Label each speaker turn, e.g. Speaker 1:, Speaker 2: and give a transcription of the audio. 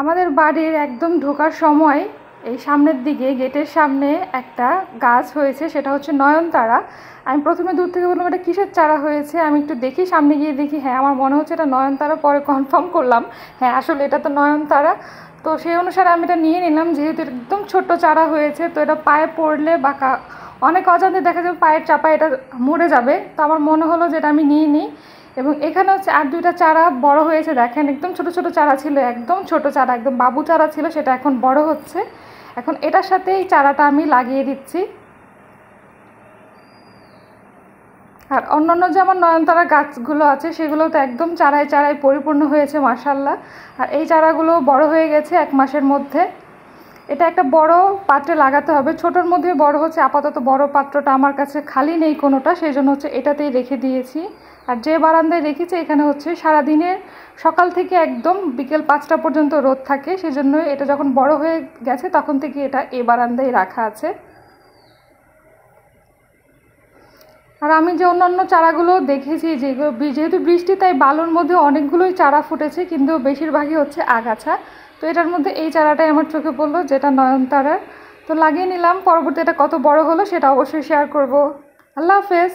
Speaker 1: আমাদের বাড়ির একদম ঢোকার সময় এই সামনের দিকে গেটের সামনে একটা গাছ হয়েছে, সেটা হচ্ছে নয়নতারা। আমি প্রথমে দূর থেকে বললাম এটা কিসের চারা হয়েছে, আমি একটু দেখি, সামনে গিয়ে দেখি হ্যাঁ আমার মনে হচ্ছে এটা নয়নতারা। পরে কনফার্ম করলাম হ্যাঁ আসলে এটা তো নয়নতারা। তো সেই অনুসারে আমি এটা নিয়ে নিলাম, যেহেতু একদম ছোট্ট চারা হয়েছে, তো এটা পায়ে পড়লে বা অনেক অজান্তে দেখা যাবে পায়ের চাপায় এটা মরে যাবে। তো আমার মনে হলো যে এটা আমি নিয়ে নিই। এবং এখানে হচ্ছে আর দুইটা চারা বড় হয়েছে, দেখেন একদম ছোট ছোট চারা ছিল, একদম ছোট চারা, একদম বাবু চারা ছিল, সেটা এখন বড় হচ্ছে। এখন এটার সাথে এই চারাটা আমি লাগিয়ে দিচ্ছি। আর অন্যান্য যে আমার নয়নতারা গাছগুলো আছে সেগুলো তো একদম চারায় চারায় পরিপূর্ণ হয়েছে মাশাআল্লাহ। আর এই চারাগুলো বড় হয়ে গেছে 1 মাসের মধ্যে। এটা একটা বড় পাত্রে লাগাতে হবে, ছোটোর মধ্যে বড় হচ্ছে। আপাতত বড় পাত্রটা আমার কাছে খালি নেই কোনোটা, সেই জন্য হচ্ছে এটাতেই রেখে দিয়েছি। আর যে বারান্দায় রেখেছি এখানে হচ্ছে সারাদিনের সকাল থেকে একদম বিকেল 5টা পর্যন্ত রোদ থাকে, সেজন্য এটা যখন বড় হয়ে গেছে তখন থেকে এটা এই বারান্দায় রাখা আছে। আর আমি যে অন্যান্য চারাগুলো দেখেছি যেগুলো যেহেতু বৃষ্টি, তাই বালুর মধ্যে অনেকগুলোই চারা ফুটেছে, কিন্তু বেশিরভাগই হচ্ছে আগাছা। তো এটার মধ্যে এই চারাটাই আমার চোখে পড়লো, যেটা নয়নতারার। তো লাগিয়ে নিলাম, পরবর্তী এটা কত বড় হলো সেটা অবশ্যই শেয়ার করব। আল্লাহ হাফেজ।